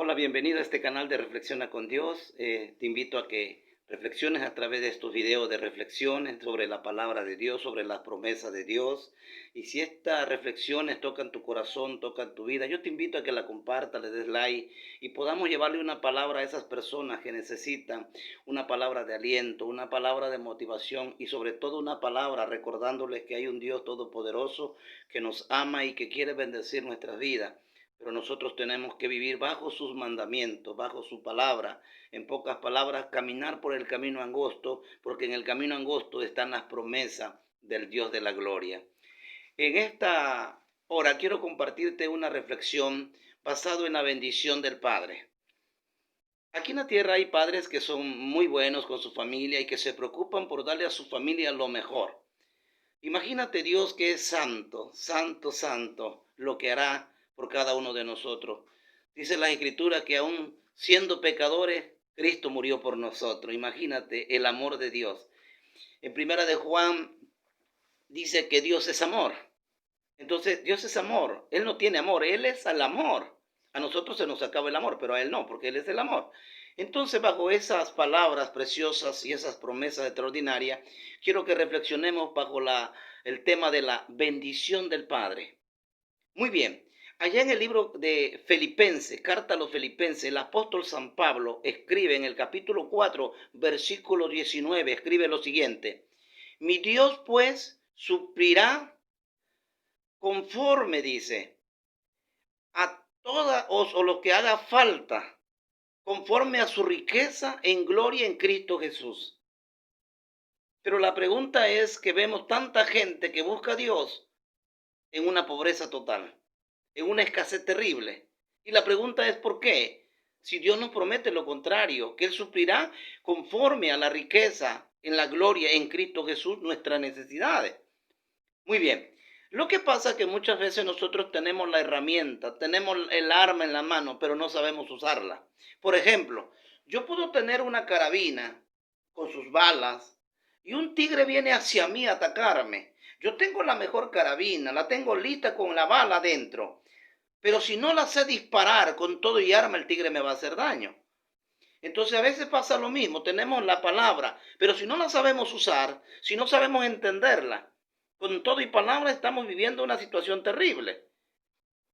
Hola, bienvenido a este canal de Reflexiona con Dios. Te invito a que reflexiones a través de estos videos de reflexiones sobre la palabra de Dios, sobre las promesas de Dios. Y si estas reflexiones tocan tu corazón, tocan tu vida, yo te invito a que la compartas, le des like y podamos llevarle una palabra a esas personas que necesitan una palabra de aliento, una palabra de motivación y sobre todo una palabra recordándoles que hay un Dios todopoderoso que nos ama y que quiere bendecir nuestras vidas. Pero nosotros tenemos que vivir bajo sus mandamientos, bajo su palabra. En pocas palabras, caminar por el camino angosto, porque en el camino angosto están las promesas del Dios de la gloria. En esta hora quiero compartirte una reflexión basada en la bendición del Padre. Aquí en la tierra hay padres que son muy buenos con su familia y que se preocupan por darle a su familia lo mejor. Imagínate Dios que es santo, santo, santo, lo que hará por cada uno de nosotros. Dice la Escritura que aún siendo pecadores, Cristo murió por nosotros. Imagínate el amor de Dios. En primera de Juan dice que Dios es amor. Entonces Dios es amor. Él no tiene amor, Él es el amor. A nosotros se nos acaba el amor, pero a Él no, porque Él es el amor. Entonces, bajo esas palabras preciosas y esas promesas extraordinarias, quiero que reflexionemos bajo el tema de la bendición del Padre. Muy bien, allá en el libro de Filipenses, carta a los Filipenses, el apóstol San Pablo escribe en el capítulo 4, versículo 19, escribe lo siguiente: mi Dios pues suplirá conforme, dice, a toda o lo que haga falta, conforme a su riqueza en gloria en Cristo Jesús. Pero la pregunta es que vemos tanta gente que busca a Dios en una pobreza total, en una escasez terrible. Y la pregunta es ¿por qué? Si Dios nos promete lo contrario, que Él suplirá conforme a la riqueza en la gloria en Cristo Jesús nuestras necesidades. Muy bien. Lo que pasa es que muchas veces nosotros tenemos la herramienta, tenemos el arma en la mano, pero no sabemos usarla. Por ejemplo, yo puedo tener una carabina con sus balas y un tigre viene hacia mí a atacarme. Yo tengo la mejor carabina, la tengo lista con la bala dentro, pero si no la sé disparar con todo y arma, el tigre me va a hacer daño. Entonces a veces pasa lo mismo, tenemos la palabra, pero si no la sabemos usar, si no sabemos entenderla, con todo y palabra estamos viviendo una situación terrible.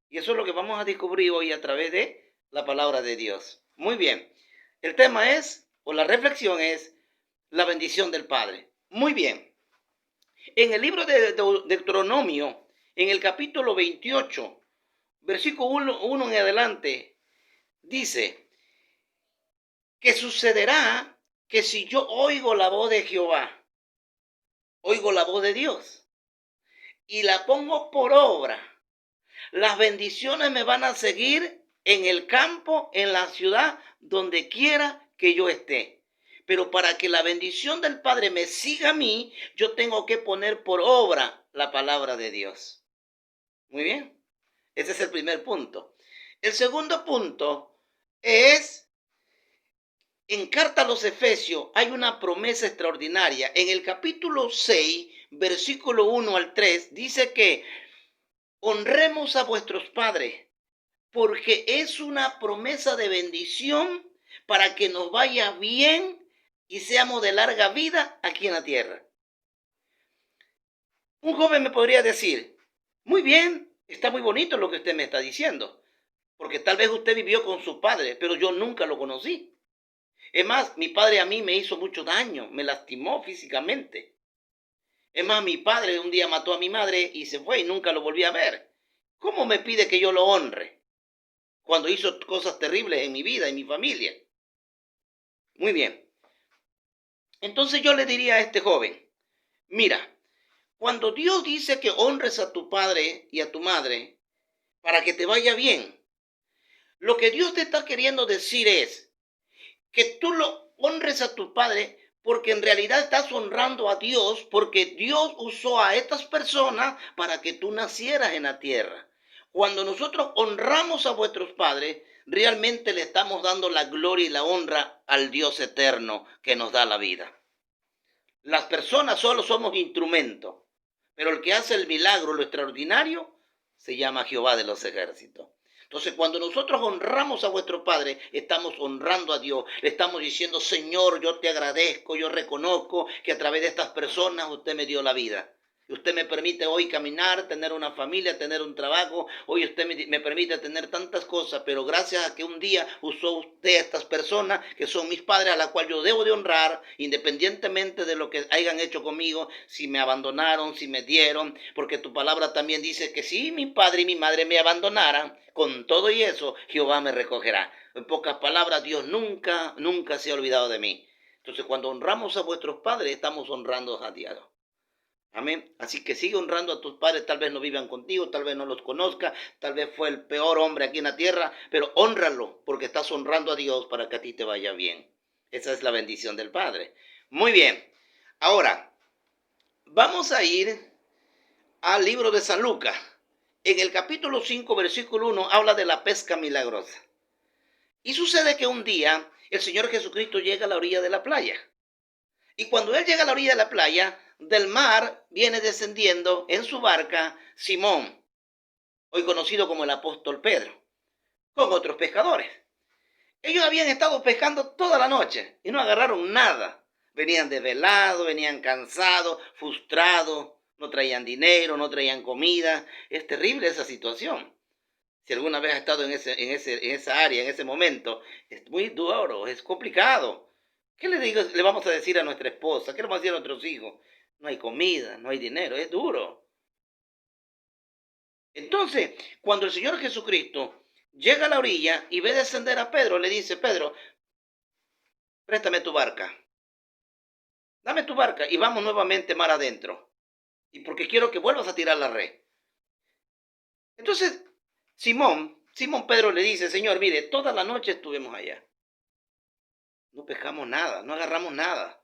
Y eso es lo que vamos a descubrir hoy a través de la palabra de Dios. Muy bien, el tema es, o la reflexión es, la bendición del Padre. Muy bien, en el libro de Deuteronomio, en el capítulo 28, versículo 1 en adelante, dice que sucederá que si yo oigo la voz de Jehová, oigo la voz de Dios y la pongo por obra, las bendiciones me van a seguir en el campo, en la ciudad, donde quiera que yo esté. Pero para que la bendición del Padre me siga a mí, yo tengo que poner por obra la palabra de Dios. Muy bien, ese es el primer punto. El segundo punto es, en carta a los Efesios hay una promesa extraordinaria. En el capítulo 6, versículo 1 al 3, dice que honremos a vuestros padres, porque es una promesa de bendición para que nos vaya bien y seamos de larga vida aquí en la tierra. Un joven me podría decir, muy bien, está muy bonito lo que usted me está diciendo, porque tal vez usted vivió con su padre, pero yo nunca lo conocí. Es más, mi padre a mí me hizo mucho daño, me lastimó físicamente. Es más, mi padre un día mató a mi madre y se fue y nunca lo volví a ver. ¿Cómo me pide que yo lo honre cuando hizo cosas terribles en mi vida y mi familia? Muy bien. Entonces yo le diría a este joven, mira, cuando Dios dice que honres a tu padre y a tu madre para que te vaya bien, lo que Dios te está queriendo decir es que tú lo honres a tu padre porque en realidad estás honrando a Dios, porque Dios usó a estas personas para que tú nacieras en la tierra. Cuando nosotros honramos a vuestros padres, realmente le estamos dando la gloria y la honra al Dios eterno que nos da la vida. Las personas solo somos instrumentos, pero el que hace el milagro, lo extraordinario, se llama Jehová de los ejércitos. Entonces, cuando nosotros honramos a vuestro Padre, estamos honrando a Dios. Le estamos diciendo, Señor, yo te agradezco, yo reconozco que a través de estas personas usted me dio la vida. Usted me permite hoy caminar, tener una familia, tener un trabajo. Hoy usted me permite tener tantas cosas, pero gracias a que un día usó usted a estas personas que son mis padres, a la cual yo debo de honrar, independientemente de lo que hayan hecho conmigo, si me abandonaron, si me dieron, porque tu palabra también dice que si mi padre y mi madre me abandonaran, con todo y eso, Jehová me recogerá. En pocas palabras, Dios nunca, nunca se ha olvidado de mí. Entonces, cuando honramos a vuestros padres, estamos honrando a Dios. Amén. Así que sigue honrando a tus padres, tal vez no vivan contigo, tal vez no los conozca, tal vez fue el peor hombre aquí en la tierra, pero honralo porque estás honrando a Dios para que a ti te vaya bien. Esa es la bendición del Padre. Muy bien. Ahora, vamos a ir al libro de San Lucas. En el capítulo 5, versículo 1, habla de la pesca milagrosa. Y sucede que un día el Señor Jesucristo llega a la orilla de la playa. Y cuando él llega a la orilla de la playa, del mar viene descendiendo en su barca Simón, hoy conocido como el apóstol Pedro, con otros pescadores. Ellos habían estado pescando toda la noche y no agarraron nada. Venían desvelados, venían cansados, frustrados, no traían dinero, no traían comida. Es terrible esa situación. Si alguna vez has estado en esa área, en ese momento, es muy duro, es complicado. ¿Qué le vamos a decir a nuestra esposa? ¿Qué le vamos a decir a nuestros hijos? No hay comida, no hay dinero, es duro. Entonces, cuando el Señor Jesucristo llega a la orilla y ve descender a Pedro, le dice, Pedro, préstame tu barca, dame tu barca y vamos nuevamente mar adentro. Y porque quiero que vuelvas a tirar la red. Entonces, Simón Pedro le dice, Señor, mire, toda la noche estuvimos allá. No pescamos nada, no agarramos nada.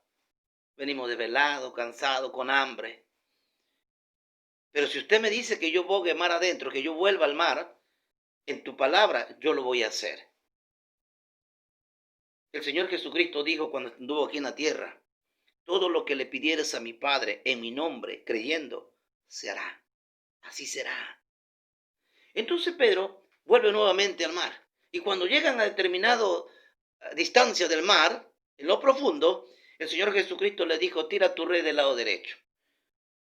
Venimos desvelados, cansados, con hambre. Pero si usted me dice que yo bogue mar adentro, que yo vuelva al mar, en tu palabra yo lo voy a hacer. El Señor Jesucristo dijo cuando anduvo aquí en la tierra, todo lo que le pidieres a mi Padre en mi nombre, creyendo, se hará. Así será. Entonces Pedro vuelve nuevamente al mar. Y cuando llegan a determinada distancia del mar, en lo profundo, el Señor Jesucristo le dijo, tira tu red del lado derecho.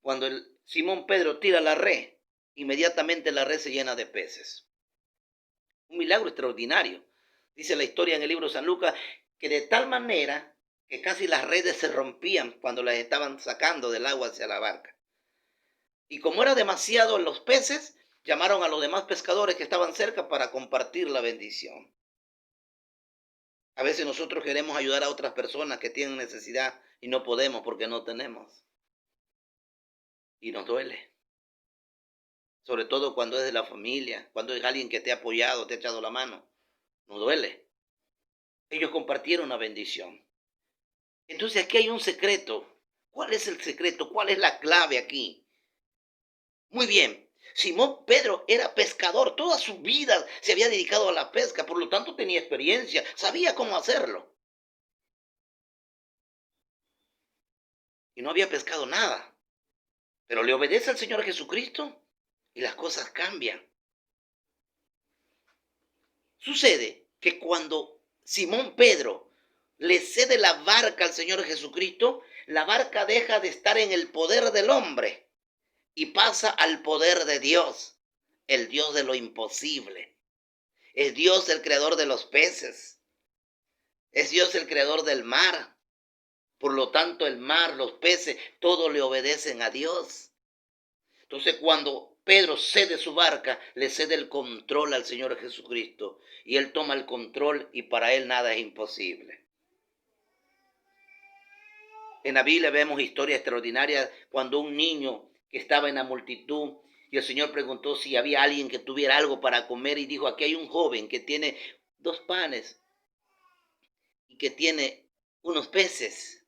Cuando Simón Pedro tira la red, inmediatamente la red se llena de peces. Un milagro extraordinario. Dice la historia en el libro de San Lucas que de tal manera que casi las redes se rompían cuando las estaban sacando del agua hacia la barca. Y como era demasiado los peces, llamaron a los demás pescadores que estaban cerca para compartir la bendición. A veces nosotros queremos ayudar a otras personas que tienen necesidad y no podemos porque no tenemos. Y nos duele. Sobre todo cuando es de la familia, cuando es alguien que te ha apoyado, te ha echado la mano. Nos duele. Ellos compartieron una bendición. Entonces aquí hay un secreto. ¿Cuál es el secreto? ¿Cuál es la clave aquí? Muy bien. Simón Pedro era pescador. Toda su vida se había dedicado a la pesca. Por lo tanto tenía experiencia. Sabía cómo hacerlo. Y no había pescado nada. Pero le obedece al Señor Jesucristo y las cosas cambian. Sucede que cuando Simón Pedro le cede la barca al Señor Jesucristo, la barca deja de estar en el poder del hombre y pasa al poder de Dios, el Dios de lo imposible. Es Dios el creador de los peces. Es Dios el creador del mar. Por lo tanto, el mar, los peces, todos le obedecen a Dios. Entonces, cuando Pedro cede su barca, le cede el control al Señor Jesucristo. Y él toma el control y para él nada es imposible. En la Biblia vemos historias extraordinarias cuando un niño que estaba en la multitud y el Señor preguntó si había alguien que tuviera algo para comer y dijo, aquí hay un joven que tiene 2 panes y que tiene unos peces.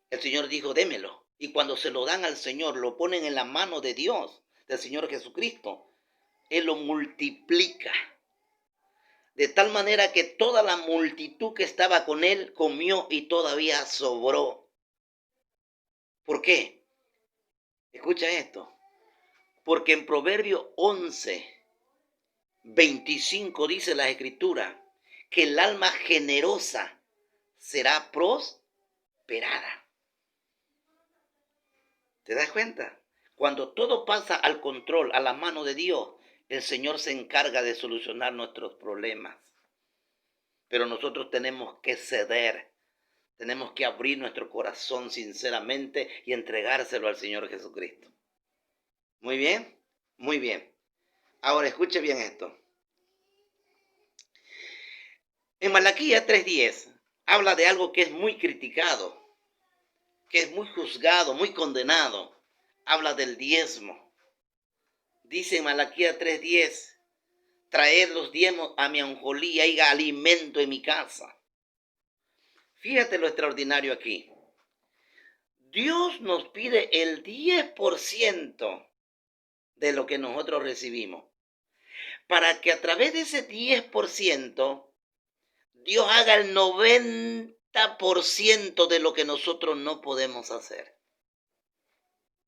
El Señor dijo, démelo. Y cuando se lo dan al Señor, lo ponen en la mano de Dios, del Señor Jesucristo. Él lo multiplica. De tal manera que toda la multitud que estaba con él comió y todavía sobró. ¿Por qué? Escucha esto. Porque en Proverbio 11, 25 dice la Escritura que el alma generosa será prosperada. ¿Te das cuenta? Cuando todo pasa al control, a la mano de Dios, el Señor se encarga de solucionar nuestros problemas. Pero nosotros tenemos que ceder, tenemos que abrir nuestro corazón sinceramente y entregárselo al Señor Jesucristo. Muy bien, muy bien. Ahora escuche bien esto. En Malaquías 3:10 habla de algo que es muy criticado, que es muy juzgado, muy condenado. Habla del diezmo. Dice en Malaquías 3:10, traed los diezmos a mi anjolí, haya alimento en mi casa. Fíjate lo extraordinario aquí. Dios nos pide el 10% de lo que nosotros recibimos, para que a través de ese 10% Dios haga el 90% de lo que nosotros no podemos hacer.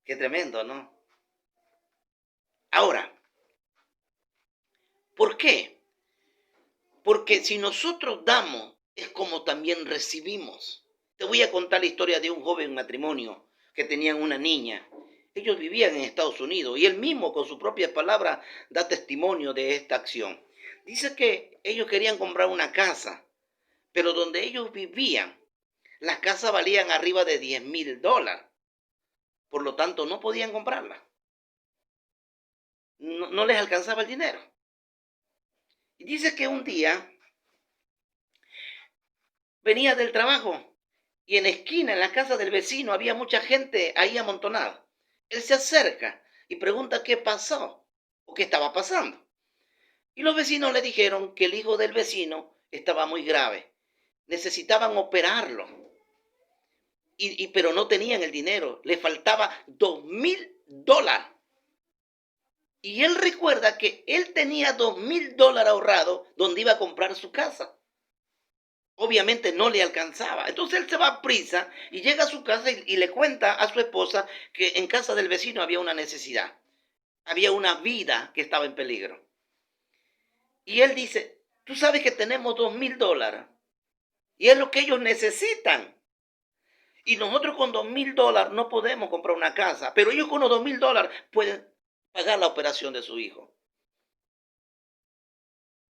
Qué tremendo, ¿no? Ahora, ¿por qué? Porque si nosotros damos, es como también recibimos. Te voy a contar la historia de un joven matrimonio que tenían una niña. Ellos vivían en Estados Unidos y él mismo con su propia palabra da testimonio de esta acción. Dice que ellos querían comprar una casa, pero donde ellos vivían, las casas valían arriba de $10,000. Por lo tanto, no podían comprarla. No les alcanzaba el dinero. Y dice que un día venía del trabajo y en la esquina, en la casa del vecino, había mucha gente ahí amontonada. Él se acerca y pregunta qué pasó o qué estaba pasando. Y los vecinos le dijeron que el hijo del vecino estaba muy grave. Necesitaban operarlo. Pero no tenían el dinero. Le faltaba $2,000. Y él recuerda que él tenía $2,000 ahorrados donde iba a comprar su casa. Obviamente no le alcanzaba. Entonces él se va a prisa y llega a su casa y le cuenta a su esposa que en casa del vecino había una necesidad. Había una vida que estaba en peligro. Y él dice, tú sabes que tenemos $2,000 y es lo que ellos necesitan. Y nosotros con $2,000 no podemos comprar una casa, pero ellos con los $2,000 pueden pagar la operación de su hijo.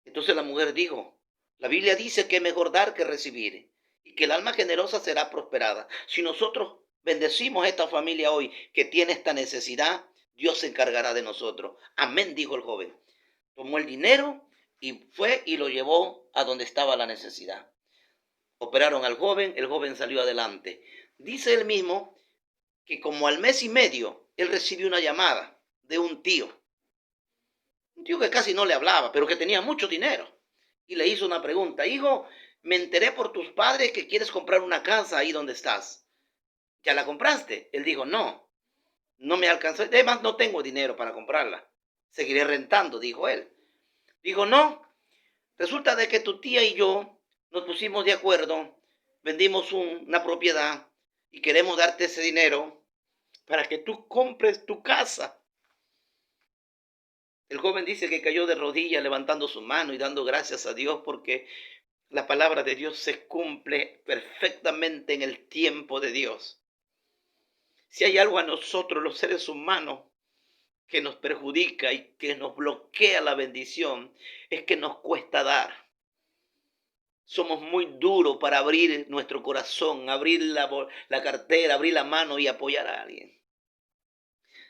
Entonces la mujer dijo, la Biblia dice que es mejor dar que recibir y que el alma generosa será prosperada. Si nosotros bendecimos a esta familia hoy que tiene esta necesidad, Dios se encargará de nosotros. Amén, dijo el joven. Tomó el dinero y fue y lo llevó a donde estaba la necesidad. Operaron al joven, el joven salió adelante. Dice él mismo que como al mes y medio, él recibió una llamada de un tío que casi no le hablaba, pero que tenía mucho dinero. Y le hizo una pregunta, hijo, me enteré por tus padres que quieres comprar una casa ahí donde estás. ¿Ya la compraste? Él dijo, no me alcanzó. Además, no tengo dinero para comprarla. Seguiré rentando, dijo él. Dijo, no, resulta de que tu tía y yo nos pusimos de acuerdo, vendimos una propiedad y queremos darte ese dinero para que tú compres tu casa. El joven dice que cayó de rodillas levantando su mano y dando gracias a Dios porque la palabra de Dios se cumple perfectamente en el tiempo de Dios. Si hay algo a nosotros, los seres humanos, que nos perjudica y que nos bloquea la bendición, es que nos cuesta dar. Somos muy duros para abrir nuestro corazón, abrir la cartera, abrir la mano y apoyar a alguien.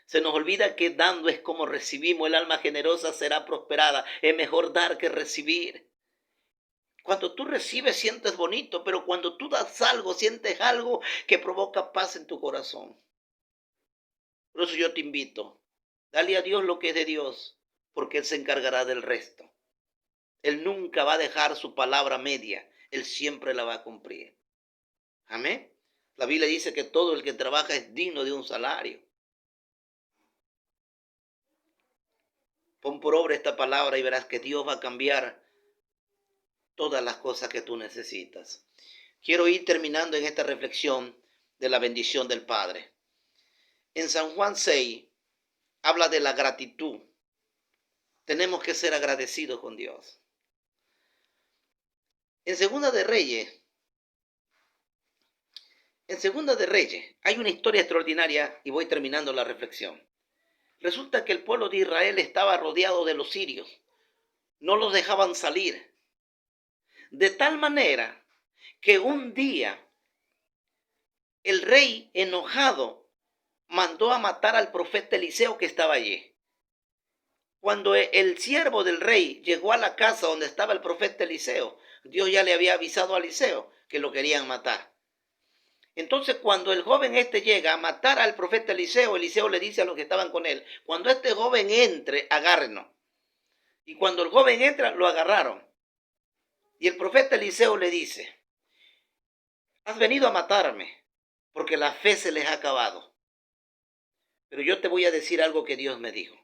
Se nos olvida que dando es como recibimos. El alma generosa será prosperada. Es mejor dar que recibir. Cuando tú recibes sientes bonito, pero cuando tú das algo, sientes algo que provoca paz en tu corazón. Por eso yo te invito, dale a Dios lo que es de Dios, porque Él se encargará del resto. Él nunca va a dejar su palabra media, Él siempre la va a cumplir. Amén. La Biblia dice que todo el que trabaja es digno de un salario. Pon por obra esta palabra y verás que Dios va a cambiar todas las cosas que tú necesitas. Quiero ir terminando en esta reflexión de la bendición del Padre. En San Juan 6 habla de la gratitud. tenemos que ser agradecidos con Dios. En Segunda de Reyes, hay una historia extraordinaria y voy terminando la reflexión. Resulta que el pueblo de Israel estaba rodeado de los sirios. No los dejaban salir. De tal manera que un día el rey enojado mandó a matar al profeta Eliseo que estaba allí. Cuando el siervo del rey llegó a la casa donde estaba el profeta Eliseo, Dios ya le había avisado a Eliseo que lo querían matar. Entonces, cuando el joven llega a matar al profeta Eliseo, Eliseo le dice a los que estaban con él: cuando este joven entre, agárrenlo. Y cuando el joven entra, lo agarraron. Y el profeta Eliseo le dice: has venido a matarme porque la fe se les ha acabado. Pero yo te voy a decir algo que Dios me dijo.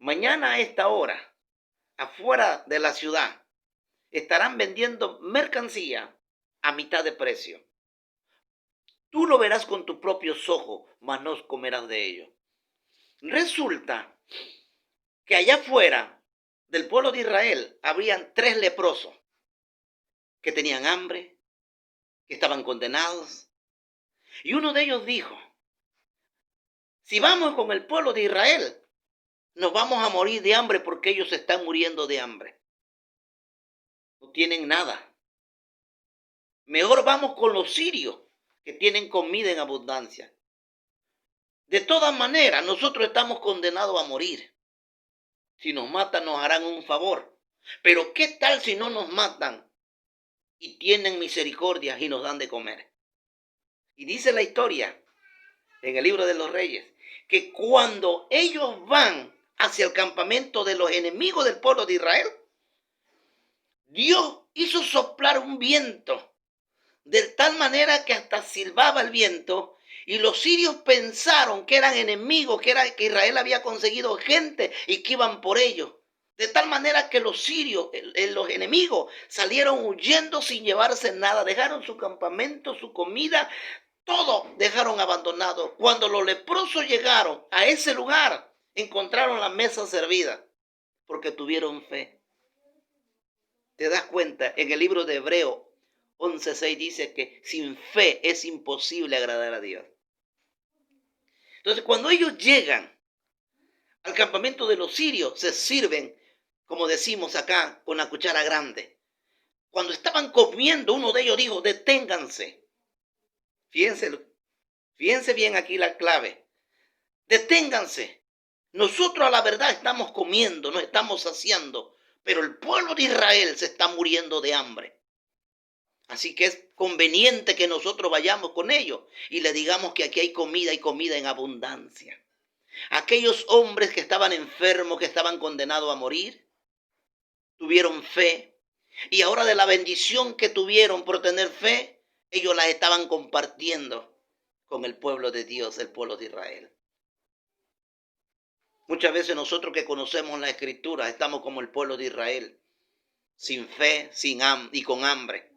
Mañana a esta hora, afuera de la ciudad, estarán vendiendo mercancía a mitad de precio. Tú lo verás con tus propios ojos, mas no comerás de ello. Resulta que allá afuera del pueblo de Israel habrían 3 leprosos que tenían hambre, que estaban condenados. Y uno de ellos dijo: si vamos con el pueblo de Israel, nos vamos a morir de hambre porque ellos están muriendo de hambre. No tienen nada. Mejor vamos con los sirios que tienen comida en abundancia. De todas maneras, nosotros estamos condenados a morir. Si nos matan, nos harán un favor. Pero ¿qué tal si no nos matan y tienen misericordia y nos dan de comer? Y dice la historia en el libro de los Reyes que cuando ellos van hacia el campamento de los enemigos del pueblo de Israel, Dios hizo soplar un viento de tal manera que hasta silbaba el viento, y los sirios pensaron que eran enemigos, que Israel había conseguido gente y que iban por ellos. De tal manera que los sirios, los enemigos, salieron huyendo sin llevarse nada. Dejaron su campamento, su comida, todo dejaron abandonado. Cuando los leprosos llegaron a ese lugar, encontraron la mesa servida porque tuvieron fe. ¿Te das cuenta? En el libro de Hebreos 11:6 dice que sin fe es imposible agradar a Dios. Entonces, cuando ellos llegan al campamento de los sirios, se sirven, como decimos acá, con la cuchara grande. Cuando estaban comiendo, uno de ellos dijo: deténganse. Fíjense bien aquí la clave. Deténganse. Nosotros a la verdad estamos comiendo, nos estamos saciando, pero el pueblo de Israel se está muriendo de hambre. Así que es conveniente que nosotros vayamos con ellos y le digamos que aquí hay comida y comida en abundancia. Aquellos hombres que estaban enfermos, que estaban condenados a morir, tuvieron fe. Y ahora de la bendición que tuvieron por tener fe, ellos la estaban compartiendo con el pueblo de Dios, el pueblo de Israel. Muchas veces nosotros que conocemos la Escritura estamos como el pueblo de Israel, sin fe, y con hambre.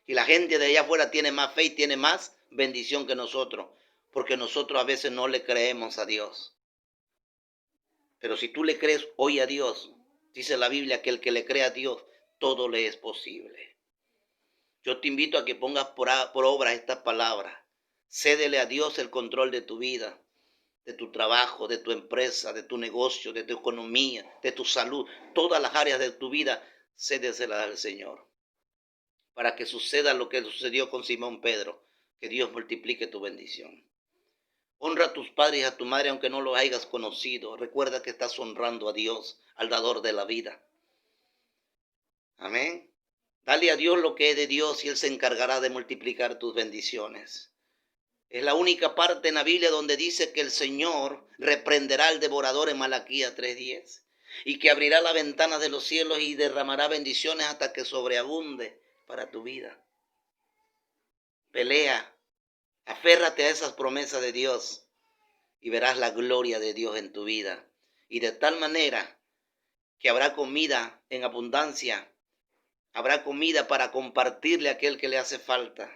Y la gente de allá afuera tiene más fe y tiene más bendición que nosotros, porque nosotros a veces no le creemos a Dios. Pero si tú le crees hoy a Dios, dice la Biblia que el que le cree a Dios, todo le es posible. Yo te invito a que pongas por obra estas palabras. Cédele a Dios el control de tu vida, de tu trabajo, de tu empresa, de tu negocio, de tu economía, de tu salud. Todas las áreas de tu vida, cédeselas al Señor, para que suceda lo que sucedió con Simón Pedro, que Dios multiplique tu bendición. Honra a tus padres y a tu madre aunque no los hayas conocido. Recuerda que estás honrando a Dios, al dador de la vida. Amén. Dale a Dios lo que es de Dios y Él se encargará de multiplicar tus bendiciones. Es la única parte en la Biblia donde dice que el Señor reprenderá al devorador en Malaquías 3:10 y que abrirá las ventanas de los cielos y derramará bendiciones hasta que sobreabunde para tu vida. Pelea, aférrate a esas promesas de Dios y verás la gloria de Dios en tu vida. Y de tal manera que habrá comida en abundancia, habrá comida para compartirle a aquel que le hace falta.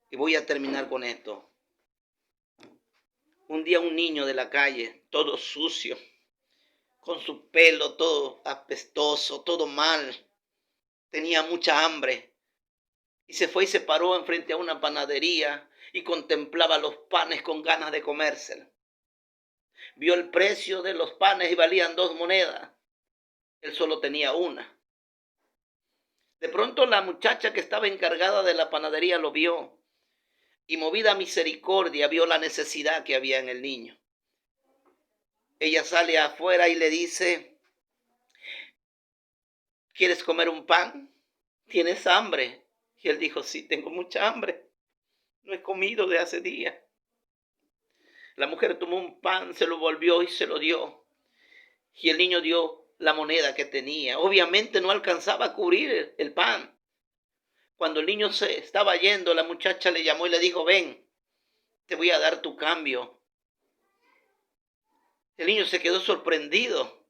Y voy a terminar con esto. Un día un niño de la calle, todo sucio, con su pelo todo apestoso, todo mal. Tenía mucha hambre y se fue y se paró enfrente a una panadería y contemplaba los panes con ganas de comérselos. Vio el precio de los panes y valían 2 monedas. Él solo tenía una. De pronto la muchacha que estaba encargada de la panadería lo vio y movida a misericordia vio la necesidad que había en el niño. Ella sale afuera y le dice, ¿quieres comer un pan? ¿Tienes hambre? Y él dijo, sí, tengo mucha hambre. No he comido de hace días. La mujer tomó un pan, se lo volvió y se lo dio. Y el niño dio la moneda que tenía. Obviamente no alcanzaba a cubrir el pan. Cuando el niño se estaba yendo, la muchacha le llamó y le dijo, ven, te voy a dar tu cambio. El niño se quedó sorprendido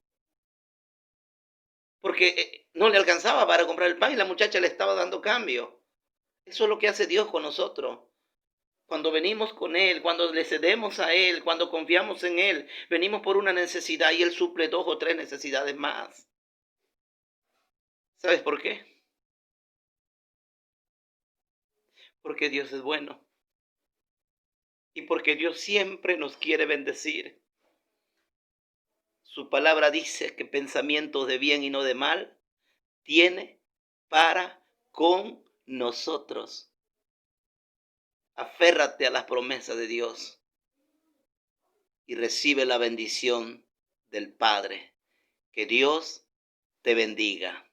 porque no le alcanzaba para comprar el pan y la muchacha le estaba dando cambio. Eso es lo que hace Dios con nosotros. Cuando venimos con Él, cuando le cedemos a Él, cuando confiamos en Él, venimos por una necesidad y Él suple 2 o 3 necesidades más. ¿Sabes por qué? Porque Dios es bueno y porque Dios siempre nos quiere bendecir. Su palabra dice que pensamientos de bien y no de mal tiene para con nosotros. Aférrate a las promesas de Dios y recibe la bendición del Padre. Que Dios te bendiga.